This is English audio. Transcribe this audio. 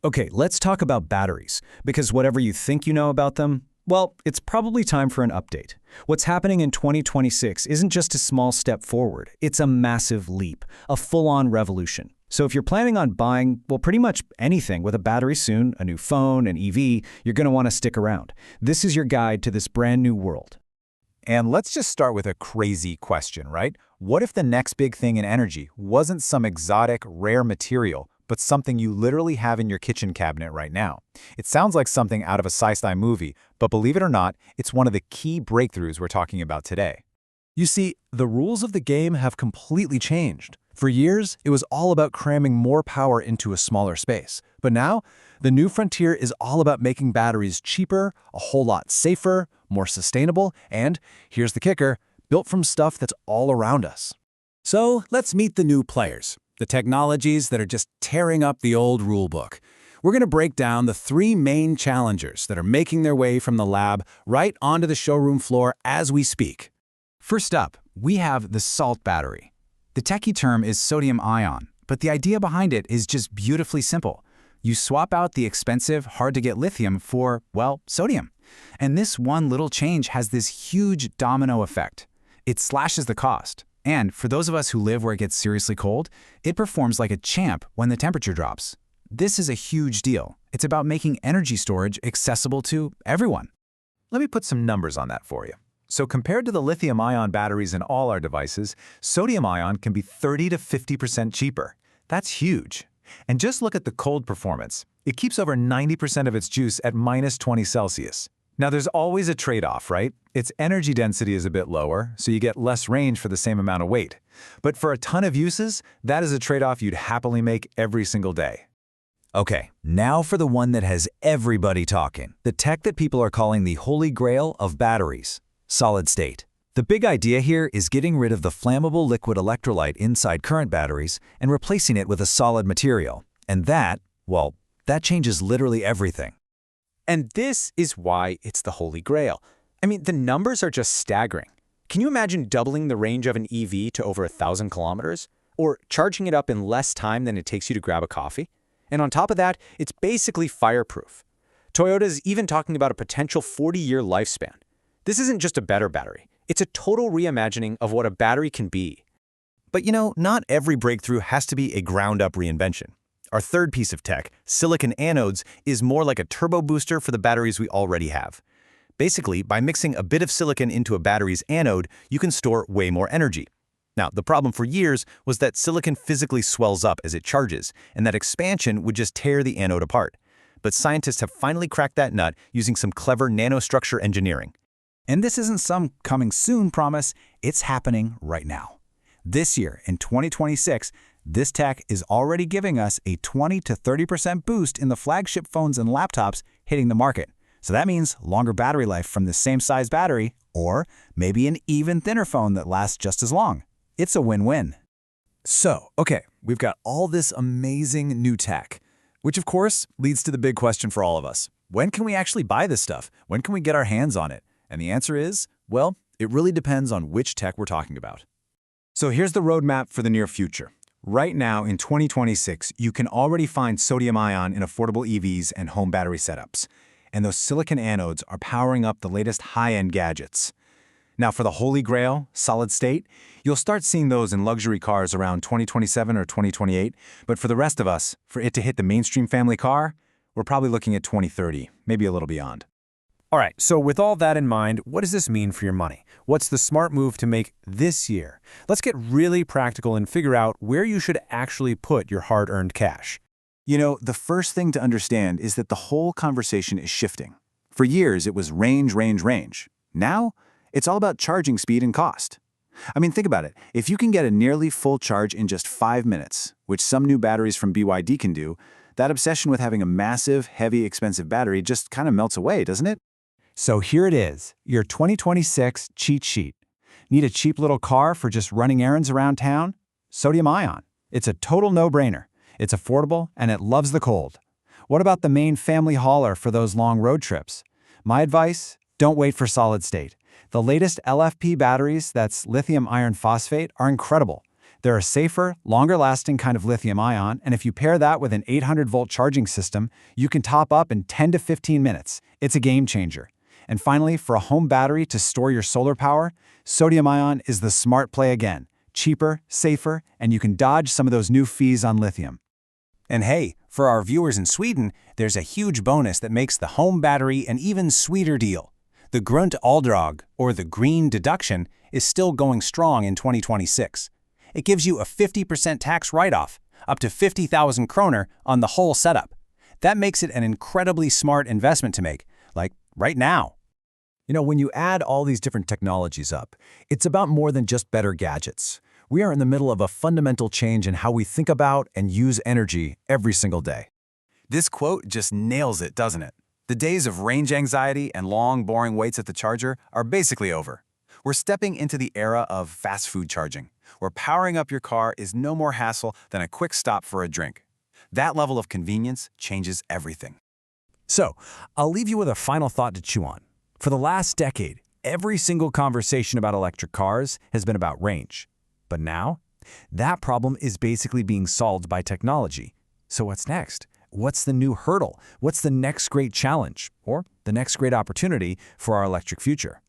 Okay, let's talk about batteries, because whatever you think you know about them, well, it's probably time for an update. What's happening in 2026 isn't just a small step forward, it's a massive leap, a full-on revolution. So if you're planning on buying, well, pretty much anything with a battery soon, a new phone, an EV, you're going to want to stick around. This is your guide to this brand new world. And let's just start with a crazy question, right? What if the next big thing in energy wasn't some exotic, rare material, but something you literally have in your kitchen cabinet right now? It sounds like something out of a sci-fi movie, but believe it or not, it's one of the key breakthroughs we're talking about today. You see, the rules of the game have completely changed. For years, it was all about cramming more power into a smaller space. But now, the new frontier is all about making batteries cheaper, a whole lot safer, more sustainable, and, here's the kicker, built from stuff that's all around us. So let's meet the new players, the technologies that are just tearing up the old rulebook. We're going to break down the three main challengers that are making their way from the lab right onto the showroom floor as we speak. First up, we have the salt battery. The techie term is sodium ion, but the idea behind it is just beautifully simple. You swap out the expensive, hard-to-get lithium for, well, sodium. And this one little change has this huge domino effect. It slashes the cost. And for those of us who live where it gets seriously cold, it performs like a champ when the temperature drops. This is a huge deal. It's about making energy storage accessible to everyone. Let me put some numbers on that for you. So compared to the lithium-ion batteries in all our devices, sodium-ion can be 30 to 50% cheaper. That's huge. And just look at the cold performance. It keeps over 90% of its juice at -20 Celsius. Now there's always a trade-off, right? Its energy density is a bit lower, so you get less range for the same amount of weight. But for a ton of uses, that is a trade-off you'd happily make every single day. Okay, now for the one that has everybody talking. The tech that people are calling the holy grail of batteries. Solid state. The big idea here is getting rid of the flammable liquid electrolyte inside current batteries and replacing it with a solid material. And that, well, that changes literally everything. And this is why it's the holy grail. I mean, the numbers are just staggering. Can you imagine doubling the range of an EV to over 1,000 kilometers? Or charging it up in less time than it takes you to grab a coffee? And on top of that, it's basically fireproof. Toyota is even talking about a potential 40-year lifespan. This isn't just a better battery. It's a total reimagining of what a battery can be. But you know, not every breakthrough has to be a ground-up reinvention. Our third piece of tech, silicon anodes, is more like a turbo booster for the batteries we already have. Basically, by mixing a bit of silicon into a battery's anode, you can store way more energy. Now, the problem for years was that silicon physically swells up as it charges, and that expansion would just tear the anode apart. But scientists have finally cracked that nut using some clever nanostructure engineering. And this isn't some coming soon promise, it's happening right now. This year, in 2026, this tech is already giving us a 20 to 30% boost in the flagship phones and laptops hitting the market. So that means longer battery life from the same size battery, or maybe an even thinner phone that lasts just as long. It's a win-win. So, okay, we've got all this amazing new tech, which of course leads to the big question for all of us. When can we actually buy this stuff? When can we get our hands on it? And the answer is, well, it really depends on which tech we're talking about. So here's the roadmap for the near future. Right now, in 2026, you can already find sodium ion in affordable EVs and home battery setups. And those silicon anodes are powering up the latest high-end gadgets. Now for the holy grail, solid state, you'll start seeing those in luxury cars around 2027 or 2028. But for the rest of us, for it to hit the mainstream family car, we're probably looking at 2030, maybe a little beyond. All right, so with all that in mind, what does this mean for your money? What's the smart move to make this year? Let's get really practical and figure out where you should actually put your hard-earned cash. You know, the first thing to understand is that the whole conversation is shifting. For years, it was range, range, range. Now, it's all about charging speed and cost. I mean, think about it. If you can get a nearly full charge in just 5 minutes, which some new batteries from BYD can do, that obsession with having a massive, heavy, expensive battery just kind of melts away, doesn't it? So here it is, your 2026 cheat sheet. Need a cheap little car for just running errands around town? Sodium ion. It's a total no-brainer. It's affordable and it loves the cold. What about the main family hauler for those long road trips? My advice, don't wait for solid state. The latest LFP batteries, that's lithium iron phosphate, are incredible. They're a safer, longer-lasting kind of lithium-ion, and if you pair that with an 800-volt charging system, you can top up in 10 to 15 minutes. It's a game changer. And finally, for a home battery to store your solar power, sodium-ion is the smart play again. Cheaper, safer, and you can dodge some of those new fees on lithium. And hey, for our viewers in Sweden, there's a huge bonus that makes the home battery an even sweeter deal. The grundavdrag, or the green deduction, is still going strong in 2026. It gives you a 50% tax write-off, up to 50,000 kroner on the whole setup. That makes it an incredibly smart investment to make, like right now. You know, when you add all these different technologies up, it's about more than just better gadgets. We are in the middle of a fundamental change in how we think about and use energy every single day. This quote just nails it, doesn't it? The days of range anxiety and long, boring waits at the charger are basically over. We're stepping into the era of fast food charging, where powering up your car is no more hassle than a quick stop for a drink. That level of convenience changes everything. So, I'll leave you with a final thought to chew on. For the last decade, every single conversation about electric cars has been about range. But now, that problem is basically being solved by technology. So what's next? What's the new hurdle? What's the next great challenge? Or the next great opportunity for our electric future?